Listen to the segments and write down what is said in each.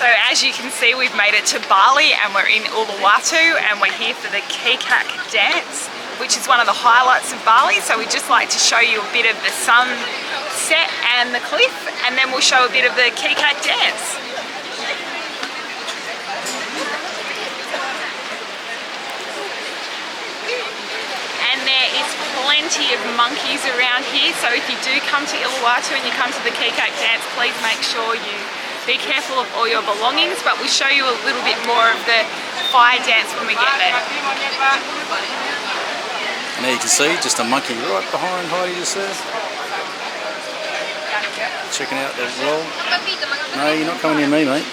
So as you can see, we've made it to Bali and we're in Uluwatu and we're here for the Kecak dance, which is one of the highlights of Bali. So we'd just like to show you a bit of the sunset and the cliff, and then we'll show a bit of the Kecak dance. And there is plenty of monkeys around here, so if you do come to Uluwatu and you come to the Kecak dance, please make sure you be careful of all your belongings, but we'll show you a little bit more of the fire dance when we get there. And there you can see just a monkey right behind Heidi just there. Checking out the roll. No, you're not coming near me, mate.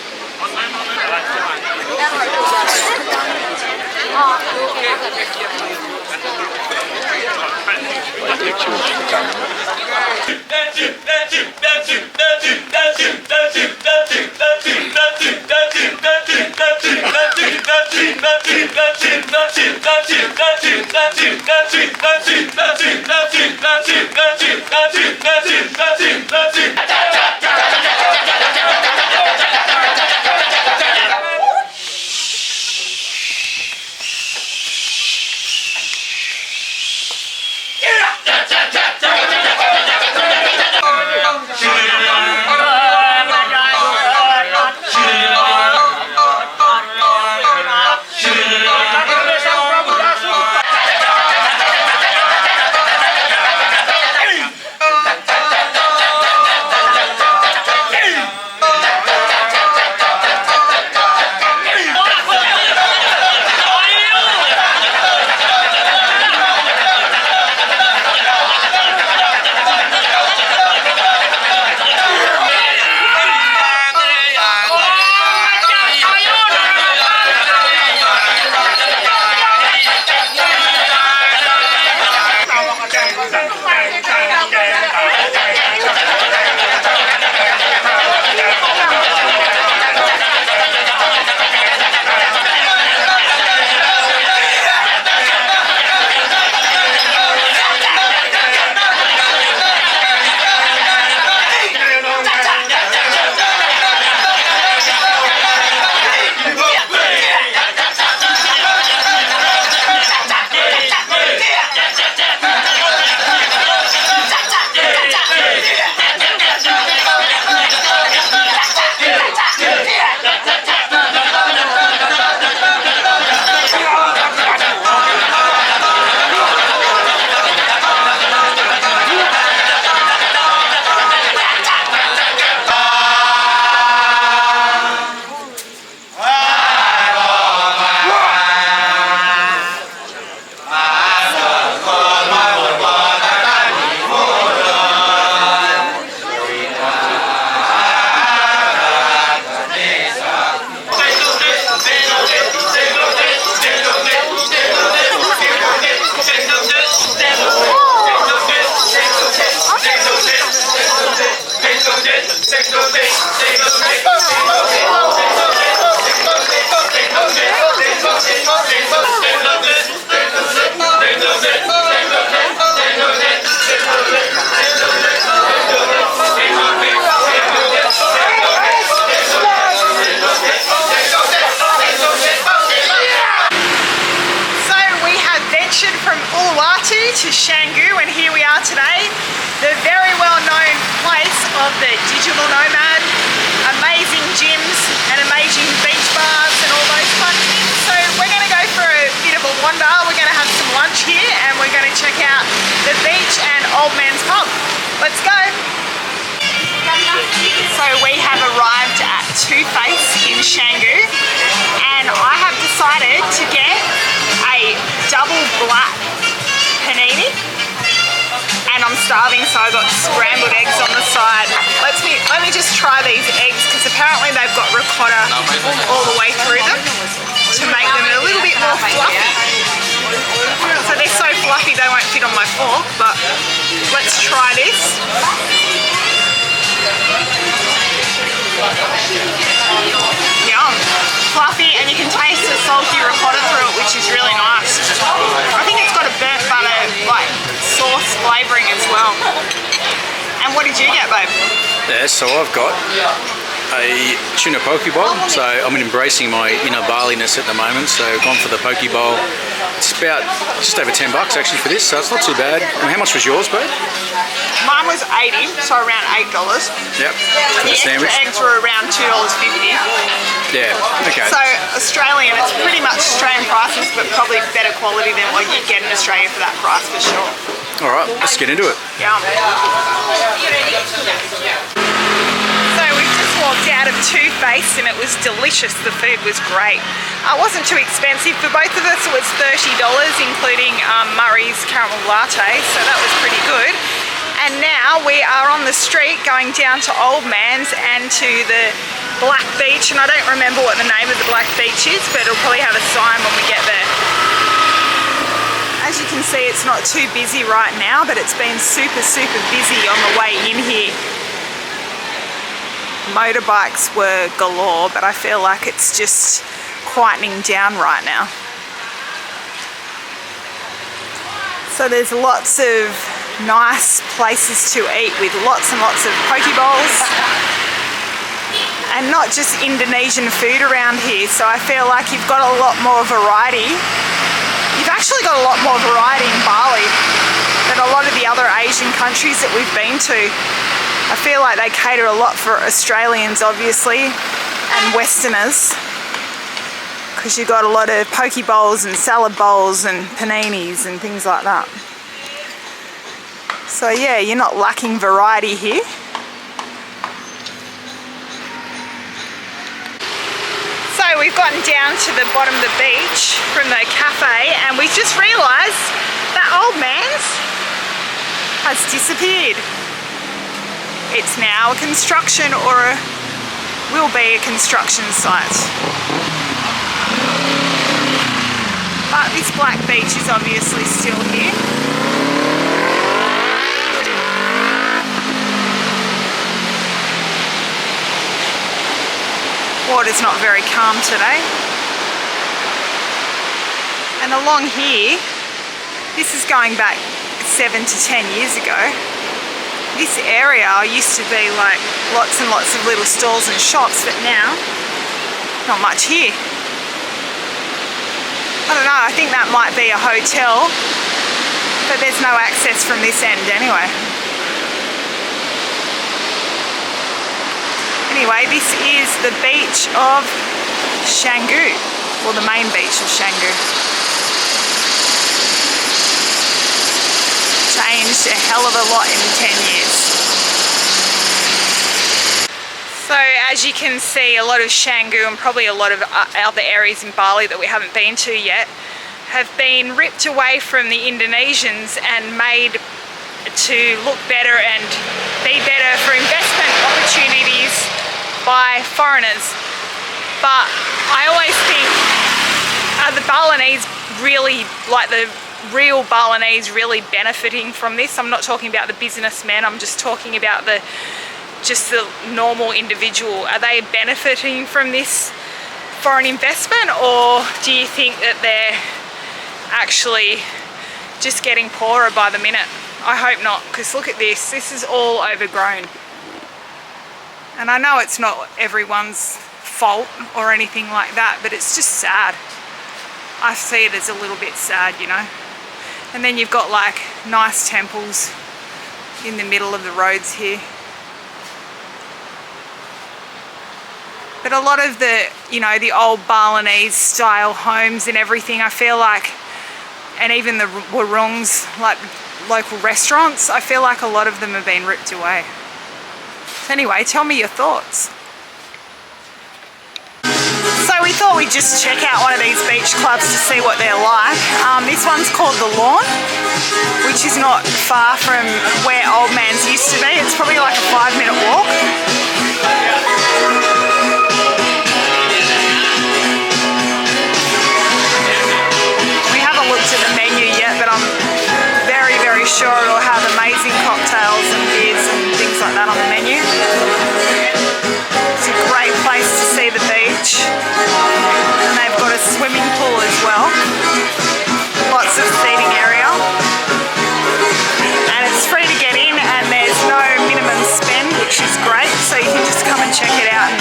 To Canggu, and here we are today, the very well-known place of the digital nomad, amazing gyms and amazing beach bars and all those fun things. So we're going to go for a bit of a wander. We're going to have some lunch here and we're going to check out the beach and Old Man's Pub. Let's go! So we have arrived at Two Face in Canggu, and I have decided to get a double black panini, and I'm starving, so I've got scrambled eggs on the side. Let me just try these eggs, because apparently they've got ricotta all the way through them to make them a little bit more fluffy. So they're so fluffy they won't fit on my fork, but let's try this. Yum. Fluffy, and you can taste the salty ricotta through it, which is really nice. I think it's got a burnt butter like sauce flavouring as well. And what did you get, babe? Yeah, so I've got a tuna poke bowl. So I'm embracing my inner Baliness at the moment. So I've gone for the poke bowl. It's about just over $10 actually for this, so it's not too bad. And how much was yours, babe? Mine was 80, so around $8. Yep. For The the sandwich. extra eggs were around $2.50. Yeah. Okay. So Australian, it's pretty much Australian prices, but probably better quality than what you get in Australia for that price for sure. All right. Let's get into it. Yeah. So we've just walked out of Two Face and it was delicious. The food was great. It wasn't too expensive for both of us. It was $30, including Murray's caramel latte, so that was pretty good. And now we are on the street going down to Old Man's and to the Black Beach, and I don't remember what the name of the Black Beach is, but it'll probably have a sign when we get there. As you can see, it's not too busy right now, but it's been super busy on the way in here. Motorbikes were galore, but I feel like it's just quietening down right now. So there's lots of nice places to eat with lots and lots of poke bowls. And not just Indonesian food around here, so I feel like you've got a lot more variety. You've actually got a lot more variety in Bali than a lot of the other Asian countries that we've been to. I feel like they cater a lot for Australians, obviously, and Westerners, because you've got a lot of poke bowls and salad bowls and paninis and things like that. So yeah, you're not lacking variety here. So we've gotten down to the bottom of the beach from the cafe and we just realised that Old Man's has disappeared. It's now a construction or will be a construction site. But this Black Beach is obviously still here. Water's not very calm today. And along here, this is going back 7 to 10 years ago. This area used to be like lots and lots of little stalls and shops, but now, not much here. I don't know, I think that might be a hotel, but there's no access from this end anyway. Anyway, this is the beach of Canggu, or the main beach of Canggu. Changed a hell of a lot in 10 years. So as you can see, a lot of Canggu and probably a lot of other areas in Bali that we haven't been to yet have been ripped away from the Indonesians and made to look better and be better for investment opportunities by foreigners. But I always think, are the Balinese really, like the real Balinese, really benefiting from this? I'm not talking about the businessmen, I'm just talking about the normal individual. Are they benefiting from this foreign investment, or do you think that they're actually just getting poorer by the minute? I hope not, because look at this. This is all overgrown. And I know it's not everyone's fault or anything like that, but it's just sad. I see it as a little bit sad, you know. And then you've got like nice temples in the middle of the roads here. But a lot of the, you know, the old Balinese style homes and everything, I feel like, and even the warungs, like local restaurants, I feel like a lot of them have been ripped away. Anyway, tell me your thoughts. So we thought we'd just check out one of these beach clubs to see what they're like. This one's called The Lawn, which is not far from where Old Man's used to be. It's probably like a 5-minute walk. We haven't looked at the menu yet, but I'm very, very sure it'll have amazing cocktails and beers and things like that on the menu. It's a great place to see the beach. And they've got a swimming pool as well. Lots of seating area. And it's free to get in and there's no minimum spend, which is great. So you can just come and check it out and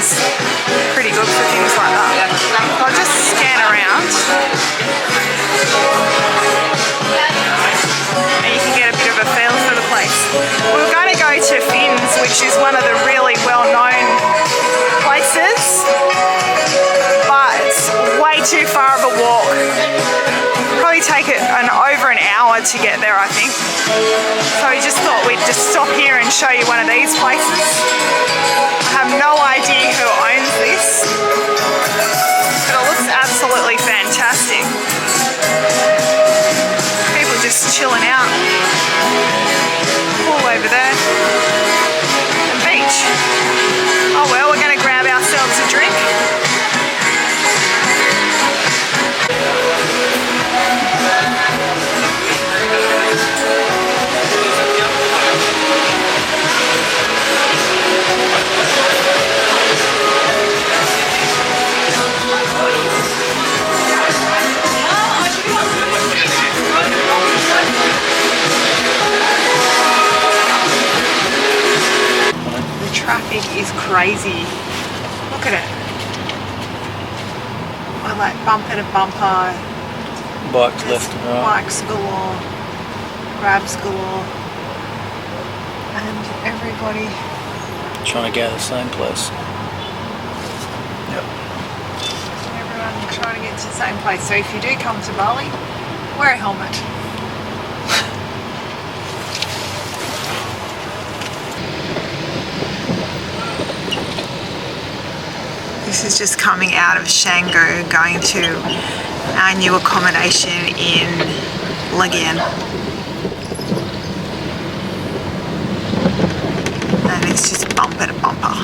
is pretty good for things like that. So I'll just scan around. And you can get a bit of a feel for the place. We were going to go to Finn's, which is one of the really well-known places, but it's way too far of a walk. Probably take it over an hour to get there, I think. So we just thought we'd just stop here and show you one of these places. I have no idea who owns this, but it looks absolutely fantastic. People just chilling out. Pool over there. And beach. Oh well, we're going to grab ourselves a drink. Traffic is crazy. Look at it. We're like bumper to bumper. Bikes left and right. Bikes galore. Grabs galore. And everybody Trying to go to the same place. Yep. everyone trying to get to the same place. So if you do come to Bali, wear a helmet. This is just coming out of Canggu, going to our new accommodation in Lagan. And it's just bumper to bumper.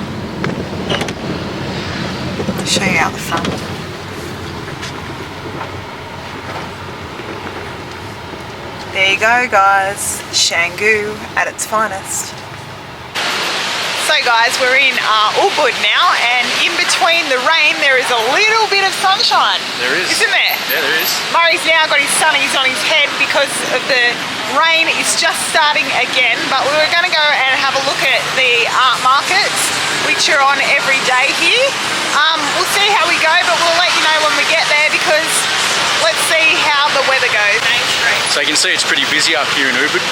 I'll show you out the front. There you go, guys. Canggu at its finest. So guys, we're in Ubud now, and in between the rain there is a little bit of sunshine. There is. Isn't there? Yeah, there is. Murray's now got his sunnies on his head because of the rain is just starting again, but we were going to go and have a look at the art markets, which are on every day here. We'll see how we go, but we'll let you know when we get there because let's see how the weather goes. So you can see it's pretty busy up here in Ubud.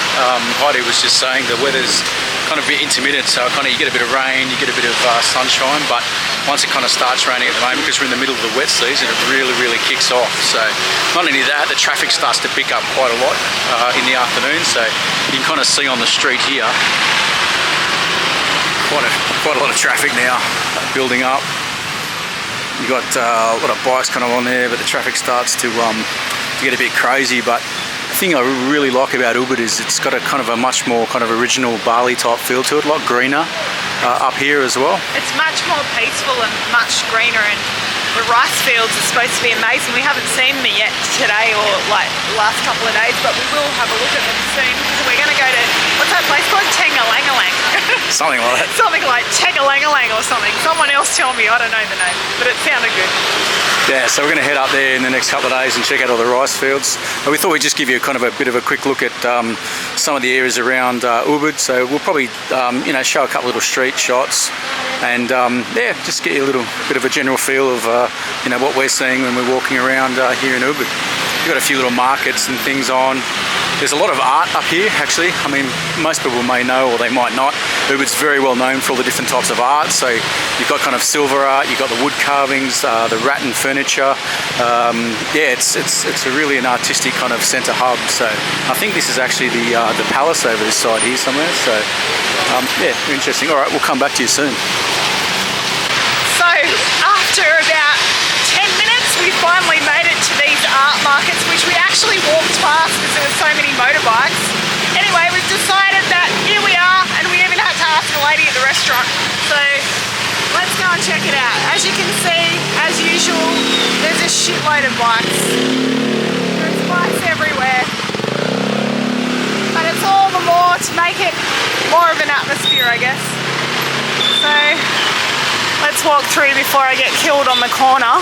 Heidi was just saying the weather's kind of a bit intermittent, so kind of you get a bit of rain, you get a bit of sunshine, but once it kind of starts raining at the moment, because we're in the middle of the wet season, it really kicks off. So not only that, the traffic starts to pick up quite a lot in the afternoon, so you can kind of see on the street here quite a lot of traffic now building up. You've got a lot of bikes kind of on there, but the traffic starts to get a bit crazy. But the thing I really like about Ubud is it's got a kind of a much more kind of original Bali type feel to it, a lot greener up here as well. It's much more peaceful and much greener, and the rice fields are supposed to be amazing. We haven't seen them yet today or like the last couple of days, but we will have a look at them soon because we're going to go to, what's that place called? Tegalalang. Something like that. Something like Tegalalang or something. Someone else tell me, I don't know the name, but it sounded good. Yeah, so we're going to head up there in the next couple of days and check out all the rice fields. And we thought we'd just give you kind of a bit of a quick look at some of the areas around Ubud. So we'll probably show a couple little street shots and yeah, just get you a little bit of a general feel of what we're seeing when we're walking around here in Ubud. We've got a few little markets and things on. There's a lot of art up here, actually. I mean, most people may know or they might not. Ubud's very well known for all the different types of art. So you've got kind of silver art, you've got the wood carvings, the rattan furniture. Yeah, it's a really an artistic kind of centre hub. So I think this is actually the palace over this side here somewhere. So yeah, interesting. All right, we'll come back to you soon. So after about 10 minutes, we finally made it to these art markets, which we actually walked past because there were so many motorbikes. Anyway, we've decided that here we are, and we even had to ask a lady at the restaurant. So let's go and check it out. As you can see, as usual, there's a shitload of bikes. There's bikes everywhere. But it's all the more to make it more of an atmosphere, I guess. So let's walk through before I get killed on the corner.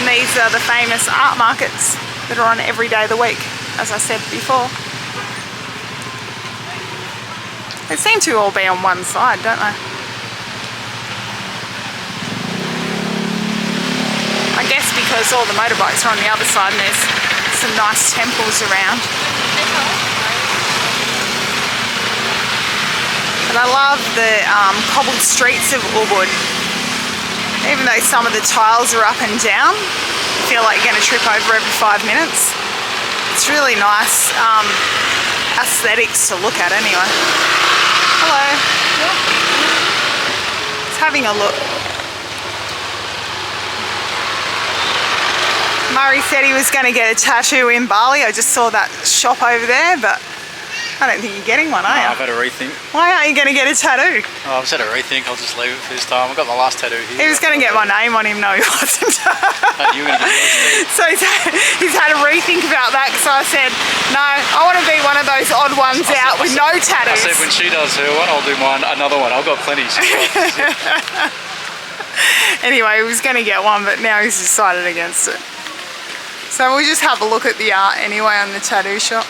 And these are the famous art markets that are on every day of the week, as I said before. They seem to all be on one side, don't they? I guess because all the motorbikes are on the other side and there's some nice temples around. But I love the cobbled streets of Ubud. Even though some of the tiles are up and down, you feel like you're going to trip over every 5 minutes. It's really nice aesthetics to look at anyway. Hello. Just having a look. Murray said he was going to get a tattoo in Bali. I just saw that shop over there, but I don't think you're getting one, are you? I've had a rethink. Why aren't you going to get a tattoo? Oh, I've just had a rethink. I'll just leave it for this time. I've got my last tattoo here. He was going to get my name on him. No, he wasn't. You were going to get yours too. So he's had a rethink about that, because I said, no, I want to be one of those odd ones out with no tattoos. I said when she does her one, I'll do mine, another one. I've got plenty. Anyway, he was going to get one, but now he's decided against it. So we'll just have a look at the art anyway on the tattoo shop.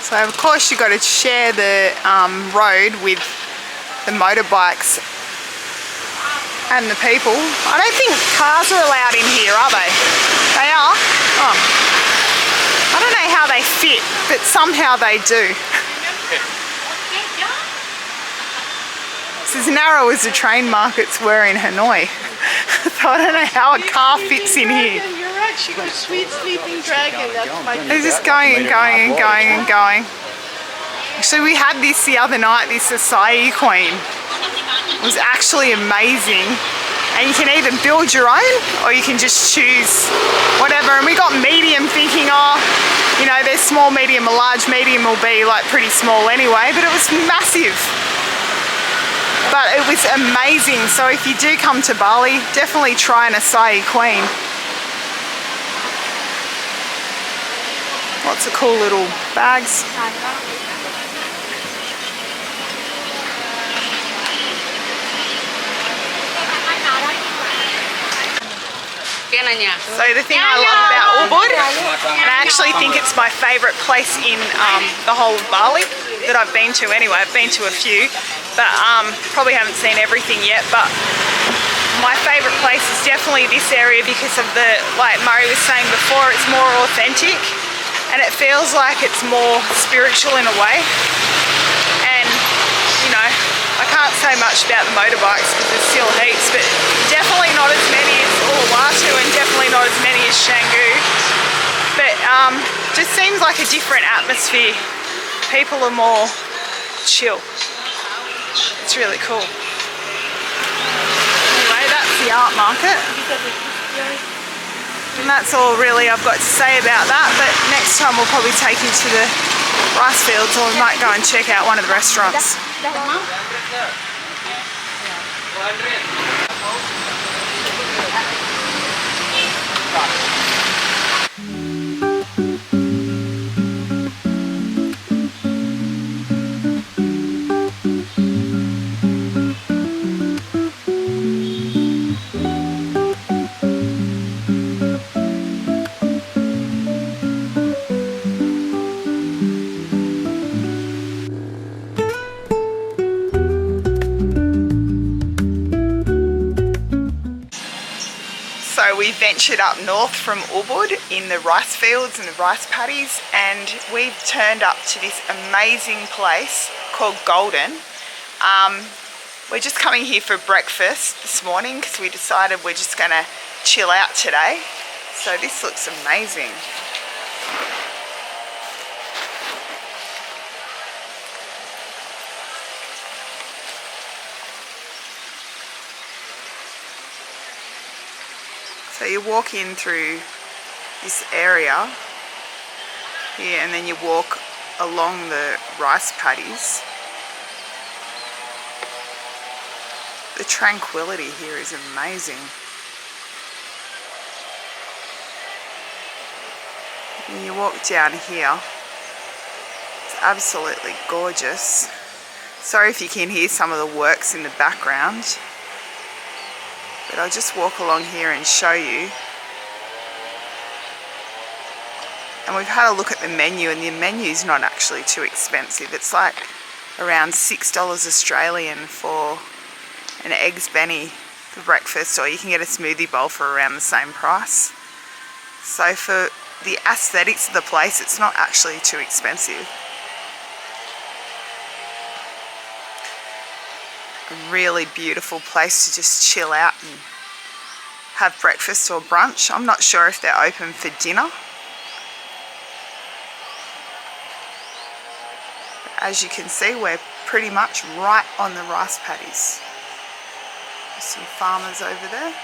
So of course you've got to share the road with the motorbikes and the people. I don't think cars are allowed in here, are they? They are? Oh. I don't know how they fit, but somehow they do. It's as narrow as the train markets were in Hanoi. So I don't know how a car fits in here. She got a sweet sleeping dragon. That's my. They're just going and going and going and going. Actually, we had this the other night, this acai queen. It was actually amazing. And you can either build your own or you can just choose whatever. And we got medium thinking, oh, you know, there's small, medium or large. Medium will be like pretty small anyway, but it was massive. But it was amazing. So if you do come to Bali, definitely try an acai queen. Lots of cool little bags. So the thing I love about Ubud, and I actually think it's my favourite place in the whole of Bali that I've been to anyway. I've been to a few, but probably haven't seen everything yet. But my favourite place is definitely this area because of the, like Murray was saying before, it's more authentic. And it feels like it's more spiritual in a way. And, you know, I can't say much about the motorbikes because there's still heaps, but definitely not as many as Uluwatu and definitely not as many as Canggu. But just seems like a different atmosphere. People are more chill. It's really cool. Anyway, that's the art market. And that's all really I've got to say about that, but next time we'll probably take you to the rice fields, or we might go and check out one of the restaurants. So we ventured up north from Ubud in the rice fields and the rice paddies, and we've turned up to this amazing place called Golden. We're just coming here for breakfast this morning because we decided we're just going to chill out today. So this looks amazing. So you walk in through this area here, and then you walk along the rice paddies. The tranquility here is amazing. And you walk down here, absolutely gorgeous. Sorry if you can hear some of the works in the background, but I'll just walk along here and show you. And we've had a look at the menu, and the menu's not actually too expensive. It's like around $6 Australian for an eggs benny for breakfast, or you can get a smoothie bowl for around the same price. So for the aesthetics of the place, it's not actually too expensive. A really beautiful place to just chill out and have breakfast or brunch. I'm not sure if they're open for dinner. As you can see, we're pretty much right on the rice paddies. There's some farmers over there.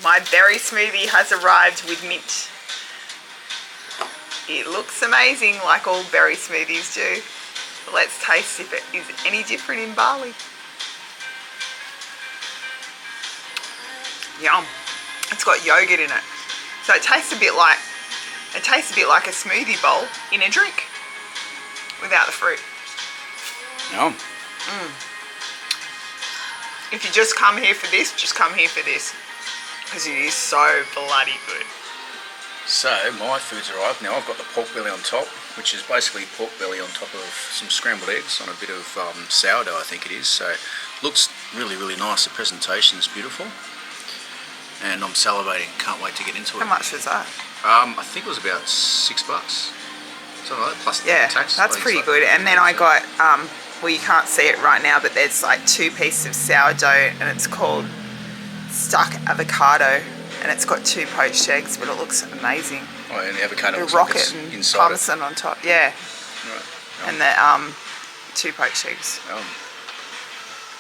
My berry smoothie has arrived with mint. It looks amazing, like all berry smoothies do. But let's taste if it is any different in Bali. Yum. It's got yogurt in it. So it tastes a bit like a smoothie bowl in a drink without the fruit. Yum. If you just come here for this, just come here for this. Because it is so bloody good. So my food's arrived. Now I've got the pork belly on top, which is basically pork belly on top of some scrambled eggs on a bit of sourdough, I think it is. So looks really, really nice. The presentation is beautiful. And I'm salivating, can't wait to get into it. How much was that? I think it was about $6. Something like that, plus Yeah, tax. that's pretty good. And then I got, well, you can't see it right now, but there's like 2 pieces of sourdough, and it's called stuck avocado, and it's got 2 poached eggs, but it looks amazing. Oh, and the avocado The looks like rocket it's and inside parmesan on top, yeah. Right. And the 2 poached eggs. Yum.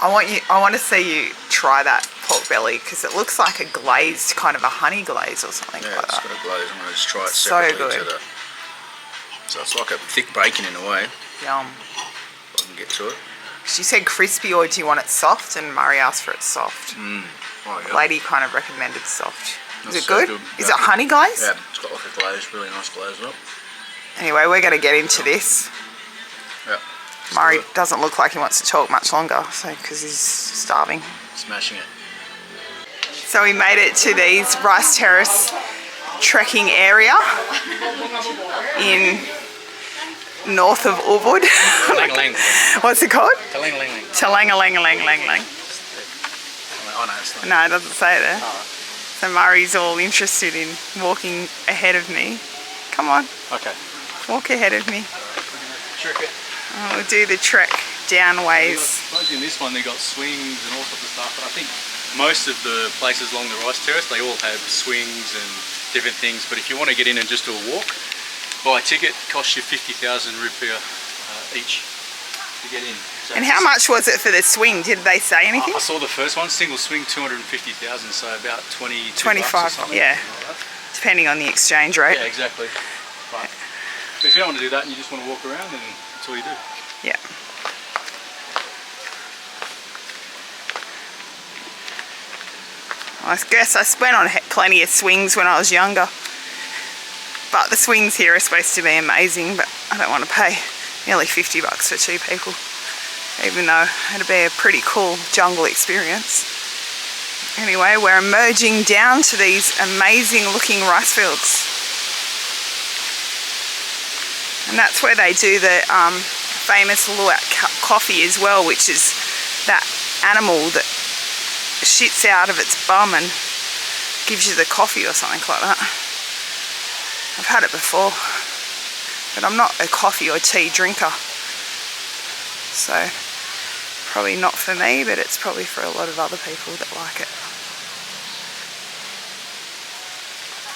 I want to see you try that pork belly, because it looks like a glazed, kind of a honey glaze or something Yeah, like it's that. got a glaze. I'm going to just try it So separately good. So it's like a thick bacon in a way. Yum. If I can get to it. She said crispy, or do you want it soft? And Murray asked for it soft. Oh, yeah. Lady kind of recommended soft. Is That's it so good? good. Is Yeah. it honey glaze? Yeah, it's got like a glaze, really nice glaze up. Anyway, we're going to get into this. Yeah. Murray doesn't look like he wants to talk much longer, so because he's starving. Smashing it. So we made it to these Rice Terrace trekking area in north of Ubud. What's it called? Talangalangalangalang. Oh no, it's not. No, it doesn't say it there. So Murray's all interested in walking ahead of me. Come on, Okay. walk ahead of me. Trick it. We'll do the trek down ways. Suppose in this one they got swings and all sorts of stuff, but I think most of the places along the Rice Terrace, they all have swings and different things. But if you want to get in and just do a walk, buy a ticket, costs you 50,000 rupiah each to get in. So And how much was it for the swing? Did they say anything? I saw the first one, single swing, 250,000, so about 22 25, bucks or something. yeah. Like that. Depending on the exchange rate. Yeah, exactly. But if you don't want to do that and you just want to walk around, then that's all you do. Yeah. I guess I went on plenty of swings when I was younger. But the swings here are supposed to be amazing, but I don't want to pay nearly 50 bucks for 2 people. Even though it'd be a pretty cool jungle experience. Anyway, we're emerging down to these amazing looking rice fields. And that's where they do the famous Uluwatu coffee as well, which is that animal that shits out of its bum and gives you the coffee or something like that. I've had it before, but I'm not a coffee or tea drinker. So probably not for me, but it's probably for a lot of other people that like it.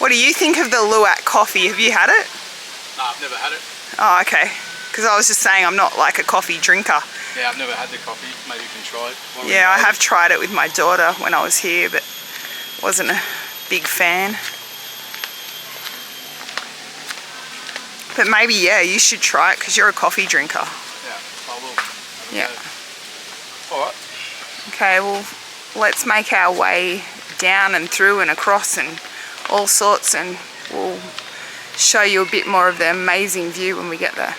What do you think of the Uluwatu coffee? Have you had it? No, I've never had it. Oh, okay. Because I was just saying I'm not like a coffee drinker. Yeah, I've never had the coffee. Maybe you can try it. Yeah, I have tried it with my daughter when I was here, but wasn't a big fan. But maybe, yeah, you should try it because you're a coffee drinker. Yeah, I will. Yeah. Alright. Okay, well, let's make our way down and through and across and all sorts, and we'll show you a bit more of the amazing view when we get there.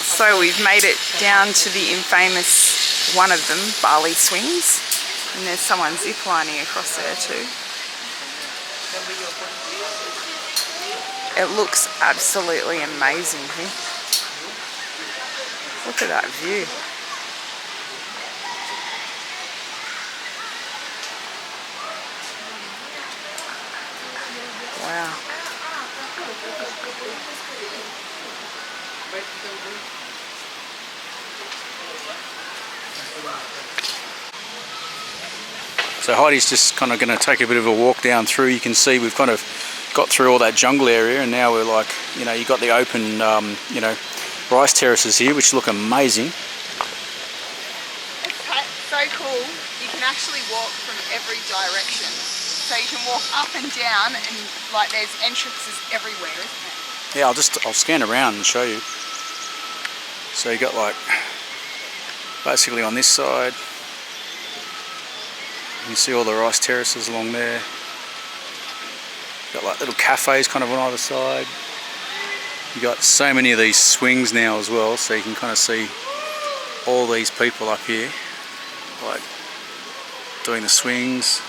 So we've made it down to the infamous, one of them, Bali swings, and there's someone ziplining across there too. It looks absolutely amazing here. Look at that view. Wow. So Heidi's just kind of going to take a bit of a walk down through. You can see we've kind of got through all that jungle area, and now we're like, you know, you've got the open, you know, rice terraces here, which look amazing. It's so cool. You can actually walk from every direction. So you can walk up and down, and like there's entrances everywhere, isn't it? Yeah, I'll scan around and show you. So you got like, basically on this side, you can see all the rice terraces along there. Got like little cafes kind of on either side. You got so many of these swings now as well, so you can kind of see all these people up here, like doing the swings.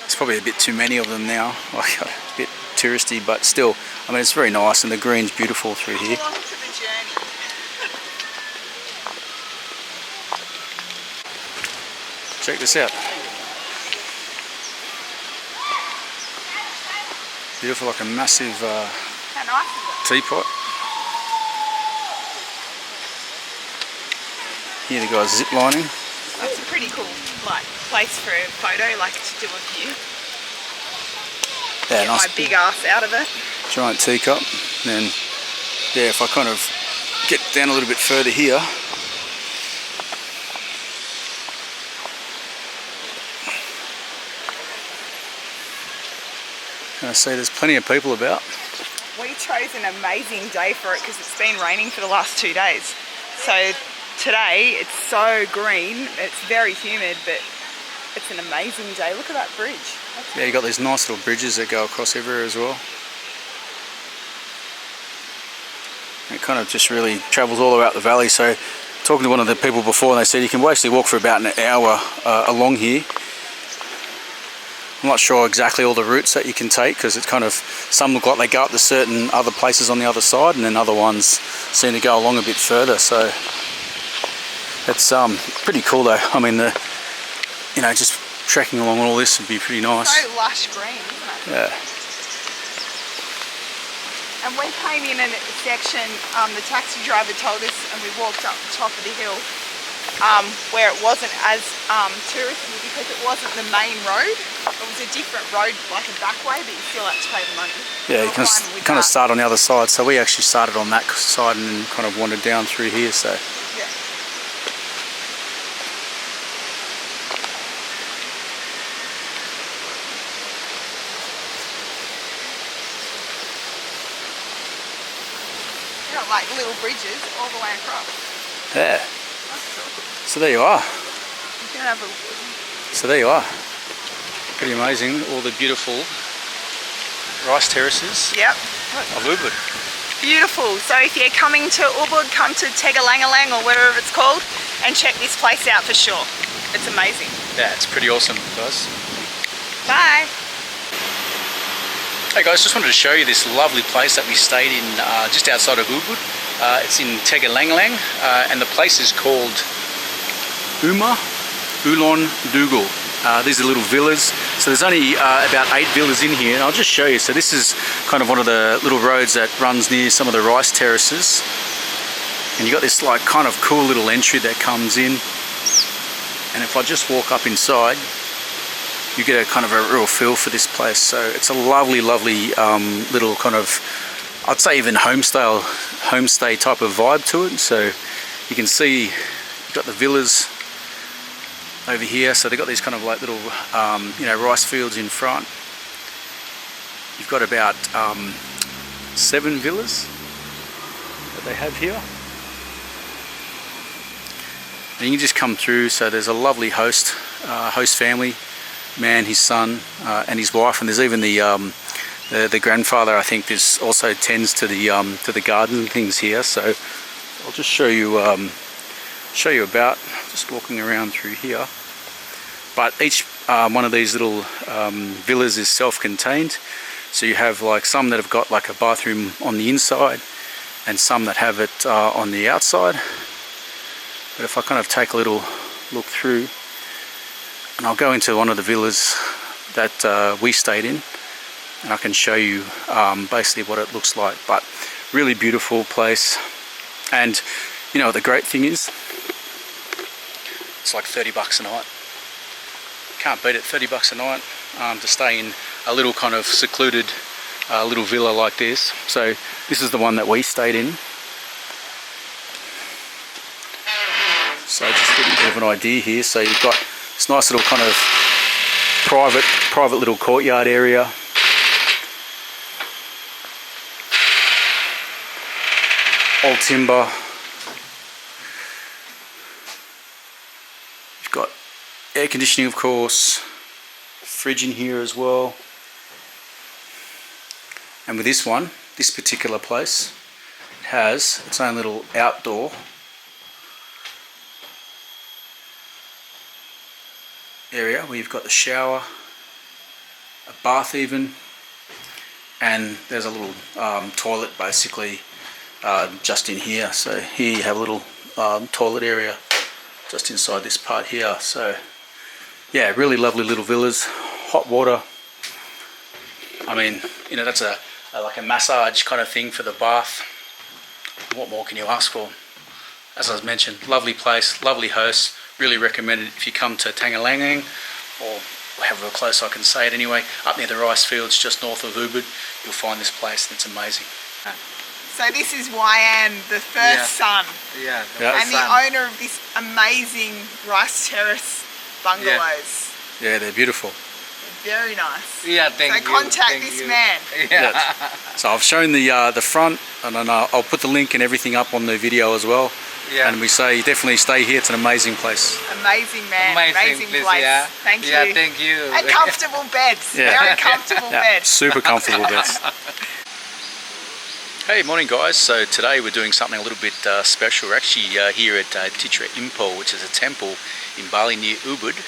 It's probably a bit too many of them now, like a bit touristy, but still, I mean, it's very nice and the green's beautiful through here. Along to the journey. Check this out. Beautiful, like a massive How nice is it? teapot. Here the guy's zip lining. That's a pretty cool place for a photo, like to do a view. Yeah, Get nice my big ass out of it. giant teacup. And then, yeah, if I kind of get down a little bit further here, I see there's plenty of people about. We chose an amazing day for it because it's been raining for the last 2 days. So today it's so green, it's very humid, but it's an amazing day. Look at that bridge. Yeah, you got these nice little bridges that go across everywhere as well. It kind of just really travels all about the valley. So talking to one of the people before, and they said you can actually walk for about an hour along here. I'm not sure exactly all the routes that you can take, because it's kind of, some look like they go up to certain other places on the other side, and then other ones seem to go along a bit further. So it's pretty cool though. I mean, you know, just trekking along all this would be pretty nice. So lush green, isn't it? Yeah. And we came in a section, the taxi driver told us, and we walked up the top of the hill, where it wasn't as touristy because it wasn't the main road. It was a different road, like a back way, but you still had to pay the money. Yeah, you kind of start on the other side. So we actually started on that side and then kind of wandered down through here. So yeah. You got like little bridges all the way across. yeah. That's cool. So there you are. You can have a So there you are. Pretty amazing. All the beautiful rice terraces Yep. of Ubud. Beautiful. So if you're coming to Ubud, come to Tegalalang or wherever it's called, and check this place out for sure. It's amazing. Yeah, it's pretty awesome, guys. Bye. Hey guys, just wanted to show you this lovely place that we stayed in just outside of Ubud. It's in Tegalalang, and the place is called Uluwatu. These are little villas. So there's only about 8 villas in here, and I'll just show you. So this is kind of one of the little roads that runs near some of the rice terraces. And you got this like kind of cool little entry that comes in. And if I just walk up inside, you get a kind of a real feel for this place. So it's a lovely, lovely little kind of, I'd say even homestay type of vibe to it. So you can see you've got the villas over here. So they've got these kind of like little, you know, rice fields in front. You've got about 7 villas that they have here. And you can just come through. So there's a lovely host family, man, his son, and his wife, and there's even the grandfather. I think there's also tends to the garden and things here. So I'll just show you about, just walking around through here. But each one of these little villas is self-contained. So you have like some that have got like a bathroom on the inside, and some that have it on the outside. But if I kind of take a little look through, and I'll go into one of the villas that we stayed in, and I can show you basically what it looks like. But really beautiful place. And you know what the great thing is? It's like $30 a night. Can't beat it. $30 a night to stay in a little kind of secluded little villa like this. So this is the one that we stayed in. So just getting a bit of an idea here. So you've got this nice little kind of private little courtyard area. All timber. You've got air conditioning, of course, fridge in here as well. And with this one, this particular place, it has its own little outdoor area where you've got the shower, a bath even, and there's a little toilet basically just in here. So here you have a little toilet area just inside this part here. So yeah, really lovely little villas, hot water. I mean, you know, that's like a massage kind of thing for the bath. What more can you ask for? As I mentioned, lovely place, lovely hosts. Really recommend it if you come to Tegalalang, or however close I can say it anyway, up near the rice fields just north of Ubud. You'll find this place, and it's amazing. So this is Wayan, the first son, and the owner of this amazing rice terrace bungalows. Yeah, they're beautiful. Very nice. Yeah, thank you. So contact this man. Yeah. So I've shown the front, and then I'll put the link and everything up on the video as well. Yeah. And we say definitely stay here. It's an amazing place. Amazing man. Amazing place. Yeah. Thank you. Yeah, thank you. And comfortable beds. Yeah. Very comfortable beds. Super comfortable beds. Hey, morning guys. So today we're doing something a little bit special. We're actually here at Titra Impel, which is a temple in Bali near Ubud,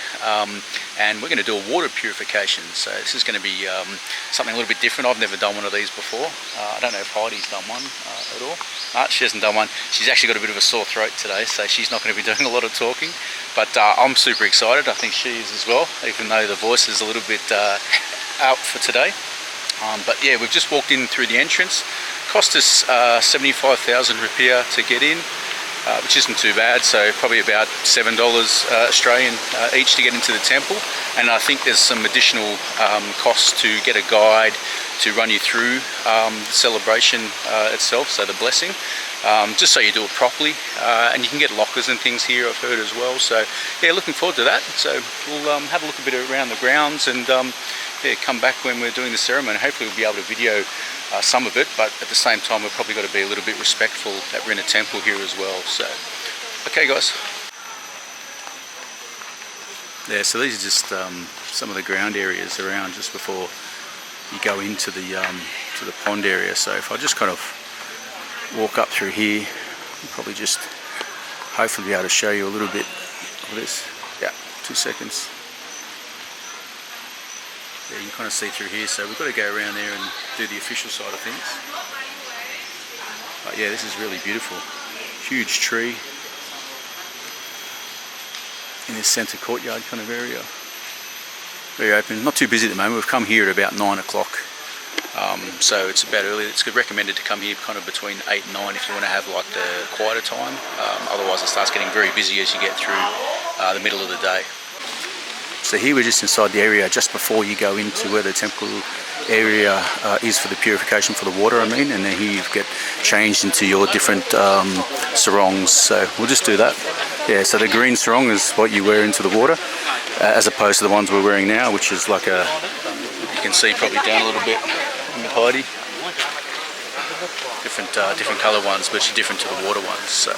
and we're going to do a water purification. So this is going to be something a little bit different. I've never done one of these before. I don't know if Heidi's done one at all. She hasn't done one. She's actually got a bit of a sore throat today, so she's not going to be doing a lot of talking. But I'm super excited. I think she is as well, even though the voice is a little bit out for today. But yeah, we've just walked in through the entrance. Cost us 75,000 rupiah to get in, which isn't too bad. So probably about $7 Australian each to get into the temple. And I think there's some additional costs to get a guide to run you through the celebration itself, so the blessing, just so you do it properly. And you can get lockers and things here, I've heard as well. So yeah, looking forward to that. So we'll have a look a bit around the grounds, and yeah, come back when we're doing the ceremony. Hopefully we'll be able to video some of it, but at the same time we've probably got to be a little bit respectful that we're in a temple here as well. So okay guys. Yeah, so these are just some of the ground areas around just before you go into the to the pond area. So if I just kind of walk up through here, I'll probably just hopefully be able to show you a little bit of this. Yeah, 2 seconds. Yeah, you can kind of see through here, so we've got to go around there and do the official side of things. But yeah, this is really beautiful. Huge tree in this centre courtyard kind of area. Very open, not too busy at the moment. We've come here at about 9 o'clock, so it's about early. It's recommended to come here kind of between 8 and 9 if you want to have like the quieter time. Otherwise it starts getting very busy as you get through the middle of the day. So here we're just inside the area just before you go into where the temple area is for the purification for the water, I mean, and then here you get changed into your different sarongs. So we'll just do that. Yeah, so the green sarong is what you wear into the water, as opposed to the ones we're wearing now, which is like a, you can see probably down a little bit in the Heidi. Different colour ones, but different to the water ones. So.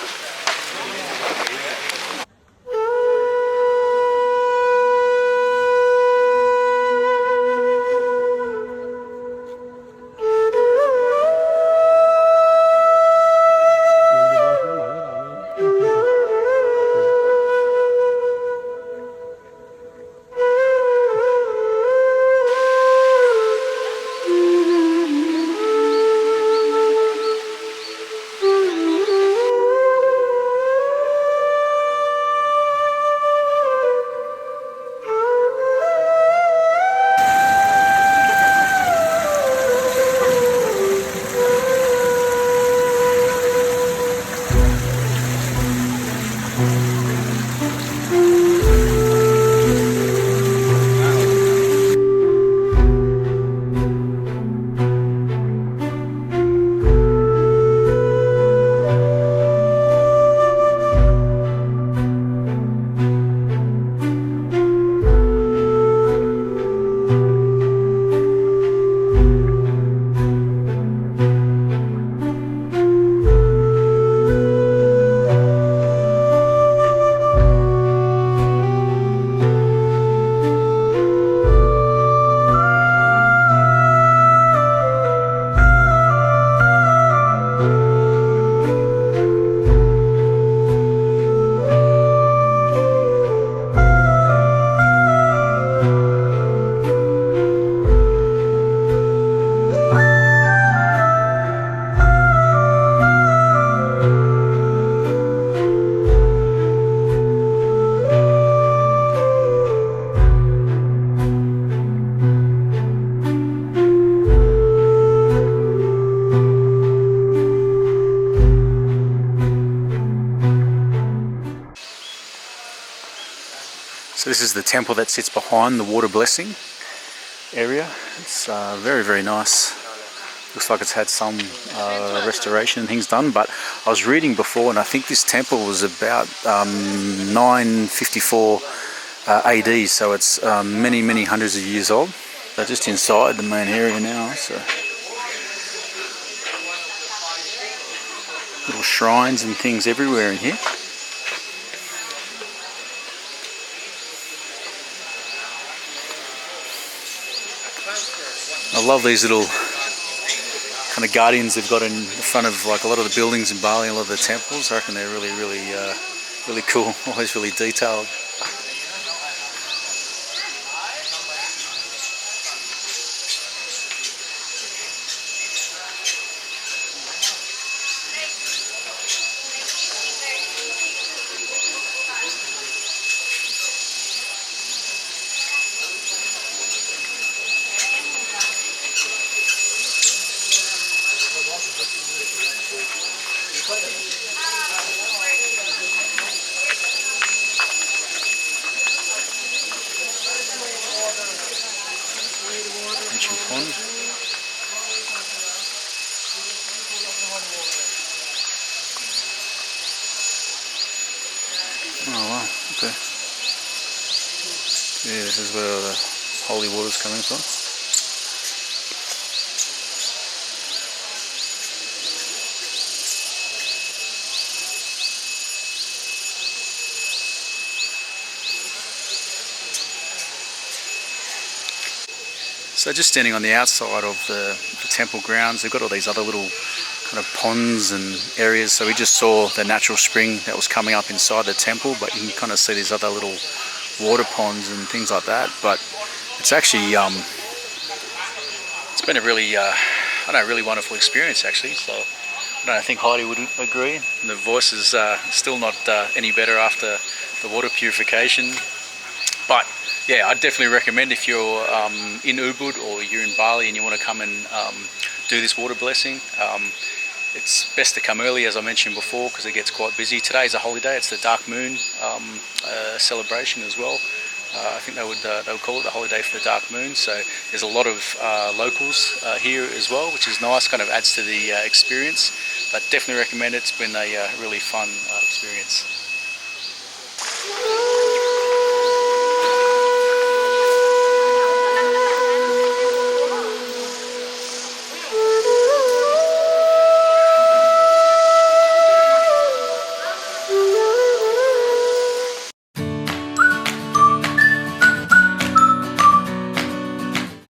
So this is the temple that sits behind the water blessing area. It's very, very nice. Looks like it's had some restoration and things done, but I was reading before and I think this temple was about 954 AD, so it's many, many hundreds of years old. So just inside the main area now, so little shrines and things everywhere in here. I love these little kind of guardians they've got in the front of like a lot of the buildings in Bali, a lot of the temples. I reckon they're really, really cool. Always really detailed. Ancient pond. Oh wow, okay. Yeah, this is where the holy water is coming from. So just standing on the outside of the temple grounds, they've got all these other little kind of ponds and areas. So we just saw the natural spring that was coming up inside the temple, but you can kind of see these other little water ponds and things like that. But it's actually, it's been a really, really wonderful experience actually. So I think Heidi would agree. The voice is still not any better after the water purification, but yeah, I'd definitely recommend if you're in Ubud or you're in Bali and you want to come and do this water blessing. It's best to come early, as I mentioned before, because it gets quite busy. Today's a holiday. It's the dark moon celebration as well. I think they would call it the holiday for the dark moon. So there's a lot of locals here as well, which is nice. Kind of adds to the experience. But definitely recommend it. It's been a really fun experience.